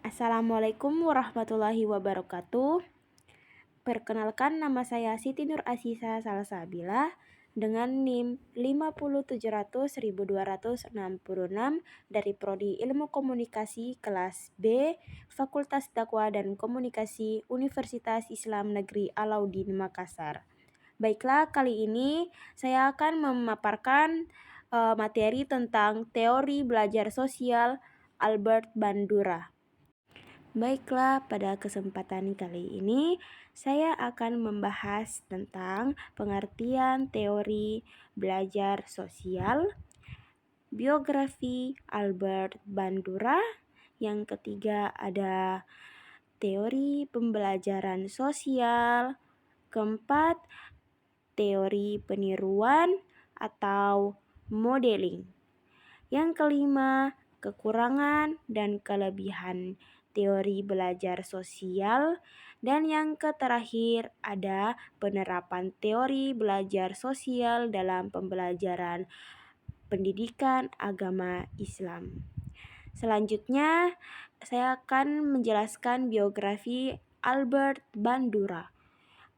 Assalamualaikum warahmatullahi wabarakatuh. Perkenalkan, nama saya Siti Nur Asisa Salsabila dengan NIM 507001266 dari Prodi Ilmu Komunikasi kelas B, Fakultas Dakwah dan Komunikasi Universitas Islam Negeri Alauddin Makassar. Baiklah, kali ini saya akan memaparkan materi tentang teori belajar sosial Albert Bandura. Baiklah, pada kesempatan kali ini saya akan membahas tentang pengertian teori belajar sosial, biografi Albert Bandura. Yang ketiga ada teori pembelajaran sosial, keempat teori peniruan atau modeling. Yang kelima, kekurangan dan kelebihan teori belajar sosial, dan yang terakhir ada penerapan teori belajar sosial dalam pembelajaran pendidikan agama Islam. Selanjutnya, saya akan menjelaskan biografi Albert Bandura.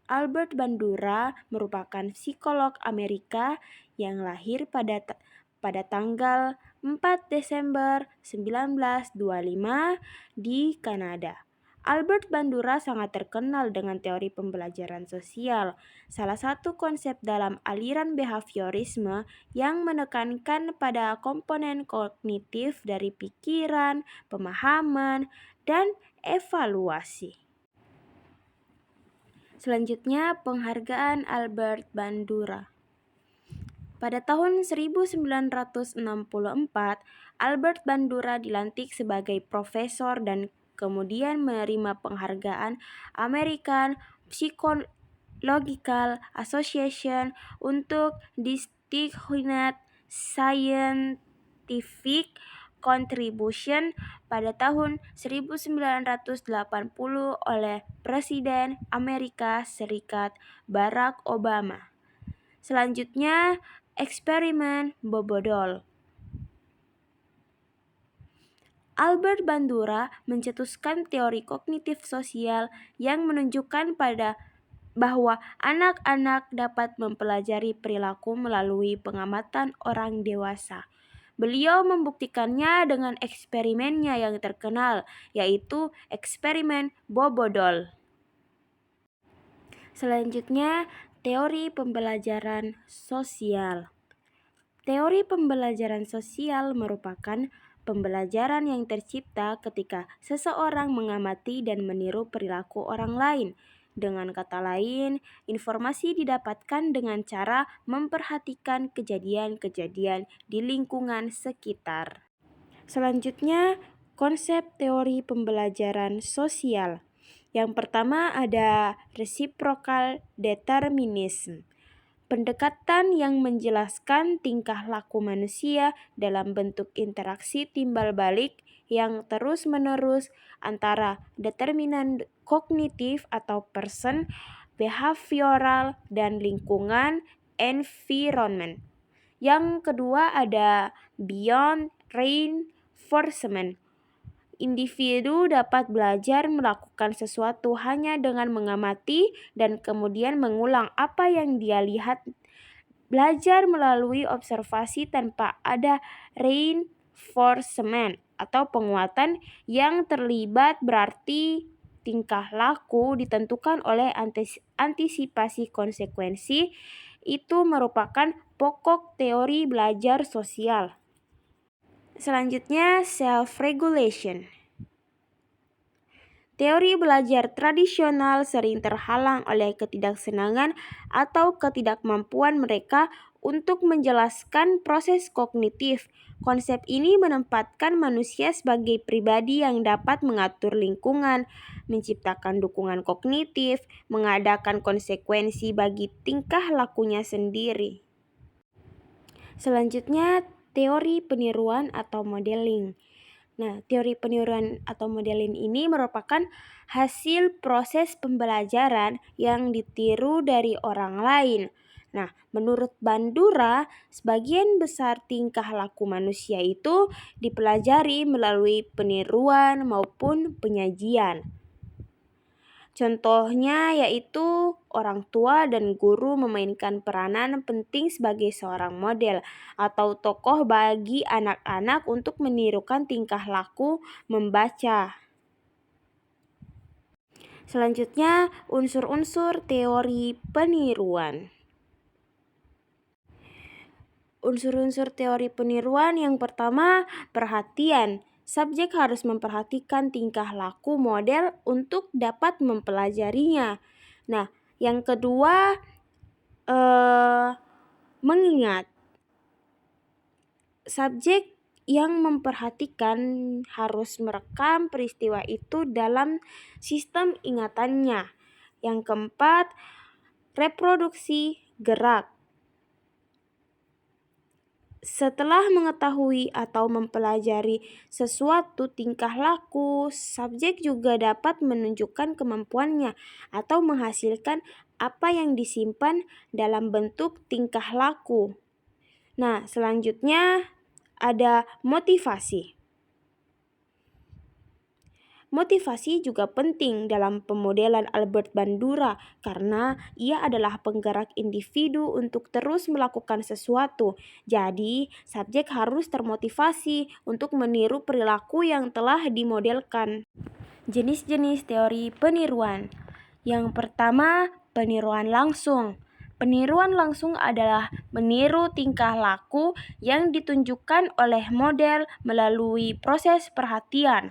Albert Bandura merupakan psikolog Amerika yang lahir pada tanggal 4 Desember 1925 di Kanada. Albert Bandura sangat terkenal dengan teori pembelajaran sosial, salah satu konsep dalam aliran behaviorisme yang menekankan pada komponen kognitif dari pikiran, pemahaman, dan evaluasi. Selanjutnya, penghargaan Albert Bandura. Pada tahun 1964, Albert Bandura dilantik sebagai profesor dan kemudian menerima penghargaan American Psychological Association untuk Distinguished Scientific Contribution pada tahun 1980 oleh Presiden Amerika Serikat Barack Obama. Selanjutnya, eksperimen Bobodol. Albert Bandura mencetuskan teori kognitif sosial yang menunjukkan bahwa anak-anak dapat mempelajari perilaku melalui pengamatan orang dewasa. Beliau membuktikannya dengan eksperimennya yang terkenal, yaitu eksperimen Bobodol. Selanjutnya, teori pembelajaran sosial. Teori pembelajaran sosial merupakan pembelajaran yang tercipta ketika seseorang mengamati dan meniru perilaku orang lain. Dengan kata lain, informasi didapatkan dengan cara memperhatikan kejadian-kejadian di lingkungan sekitar. Selanjutnya, konsep teori pembelajaran sosial. Yang pertama ada reciprocal determinism. Pendekatan yang menjelaskan tingkah laku manusia dalam bentuk interaksi timbal balik yang terus-menerus antara determinan kognitif atau person, behavioral, dan lingkungan environment. Yang kedua ada beyond reinforcement. Individu dapat belajar melakukan sesuatu hanya dengan mengamati dan kemudian mengulang apa yang dia lihat. Belajar melalui observasi tanpa ada reinforcement atau penguatan yang terlibat berarti tingkah laku ditentukan oleh antisipasi konsekuensi. Itu merupakan pokok teori belajar sosial. Selanjutnya, self-regulation. Teori belajar tradisional sering terhalang oleh ketidaksenangan atau ketidakmampuan mereka untuk menjelaskan proses kognitif. Konsep ini menempatkan manusia sebagai pribadi yang dapat mengatur lingkungan, menciptakan dukungan kognitif, mengadakan konsekuensi bagi tingkah lakunya sendiri. Selanjutnya, teori peniruan atau modeling. Nah, teori peniruan atau modeling ini merupakan hasil proses pembelajaran yang ditiru dari orang lain. Nah, menurut Bandura, sebagian besar tingkah laku manusia itu dipelajari melalui peniruan maupun penyajian. Contohnya yaitu orang tua dan guru memainkan peranan penting sebagai seorang model atau tokoh bagi anak-anak untuk menirukan tingkah laku membaca. Selanjutnya, unsur-unsur teori peniruan. Unsur-unsur teori peniruan yang pertama, perhatian. Subjek harus memperhatikan tingkah laku model untuk dapat mempelajarinya. Nah, yang kedua, mengingat. Subjek yang memperhatikan harus merekam peristiwa itu dalam sistem ingatannya. Yang keempat, reproduksi gerak. Setelah mengetahui atau mempelajari sesuatu tingkah laku, subjek juga dapat menunjukkan kemampuannya atau menghasilkan apa yang disimpan dalam bentuk tingkah laku. Nah, selanjutnya ada motivasi. Motivasi juga penting dalam pemodelan Albert Bandura karena ia adalah penggerak individu untuk terus melakukan sesuatu. Jadi, subjek harus termotivasi untuk meniru perilaku yang telah dimodelkan. Jenis-jenis teori peniruan. Yang pertama, peniruan langsung. Peniruan langsung adalah meniru tingkah laku yang ditunjukkan oleh model melalui proses perhatian.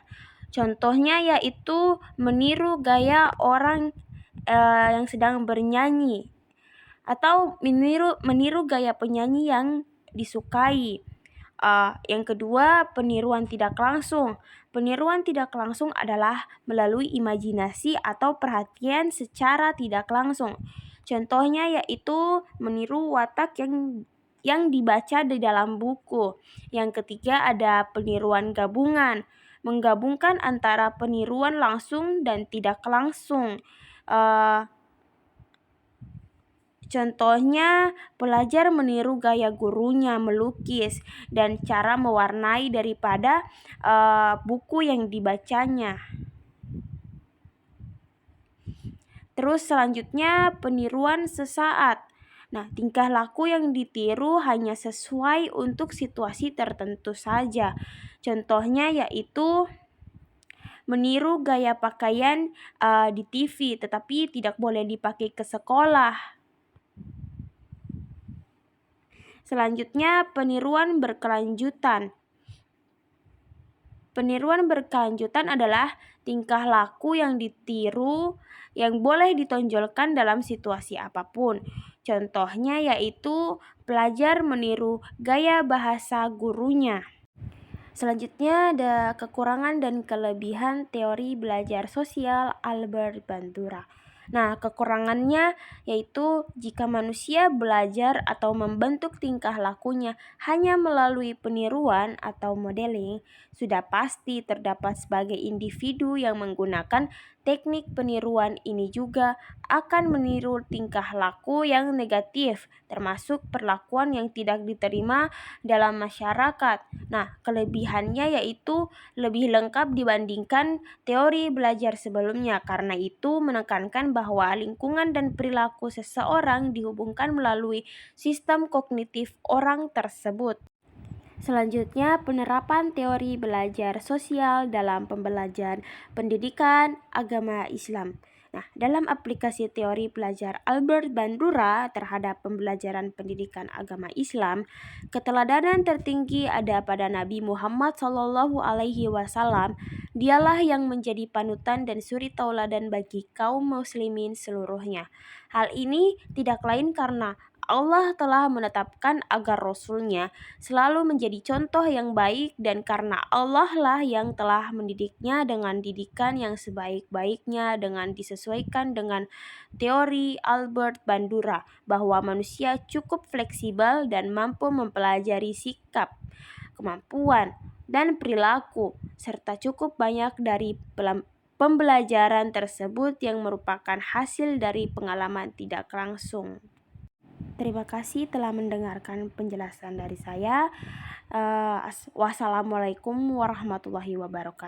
Contohnya yaitu meniru gaya orang yang sedang bernyanyi atau meniru gaya penyanyi yang disukai. Yang kedua, peniruan tidak langsung. Peniruan tidak langsung adalah melalui imajinasi atau perhatian secara tidak langsung. Contohnya yaitu meniru watak yang dibaca di dalam buku. Yang ketiga ada peniruan gabungan. Menggabungkan antara peniruan langsung dan tidak langsung. Contohnya, pelajar meniru gaya gurunya melukis dan cara mewarnai daripada buku yang dibacanya. Terus selanjutnya peniruan sesaat. Nah, tingkah laku yang ditiru hanya sesuai untuk situasi tertentu saja. Contohnya yaitu meniru gaya pakaian di TV, tetapi tidak boleh dipakai ke sekolah. Selanjutnya, peniruan berkelanjutan. Peniruan berkelanjutan adalah tingkah laku yang ditiru yang boleh ditonjolkan dalam situasi apapun. Contohnya yaitu pelajar meniru gaya bahasa gurunya. Selanjutnya ada kekurangan dan kelebihan teori belajar sosial Albert Bandura. Nah, kekurangannya yaitu jika manusia belajar atau membentuk tingkah lakunya hanya melalui peniruan atau modeling, sudah pasti terdapat sebagai individu yang menggunakan teknik peniruan ini juga akan meniru tingkah laku yang negatif, termasuk perlakuan yang tidak diterima dalam masyarakat. Nah, kelebihannya yaitu lebih lengkap dibandingkan teori belajar sebelumnya. Karena itu menekankan bahwa lingkungan dan perilaku seseorang dihubungkan melalui sistem kognitif orang tersebut. Selanjutnya, penerapan teori belajar sosial dalam pembelajaran pendidikan agama Islam. Nah, dalam aplikasi teori belajar Albert Bandura terhadap pembelajaran pendidikan agama Islam, keteladanan tertinggi ada pada Nabi Muhammad SAW. Dialah yang menjadi panutan dan suri tauladan bagi kaum muslimin seluruhnya. Hal ini tidak lain karena Allah telah menetapkan agar Rasul-Nya selalu menjadi contoh yang baik dan karena Allah lah yang telah mendidiknya dengan didikan yang sebaik-baiknya dengan disesuaikan dengan teori Albert Bandura bahwa manusia cukup fleksibel dan mampu mempelajari sikap, kemampuan, dan perilaku serta cukup banyak dari pembelajaran tersebut yang merupakan hasil dari pengalaman tidak langsung. Terima kasih telah mendengarkan penjelasan dari saya. Wassalamualaikum warahmatullahi wabarakatuh.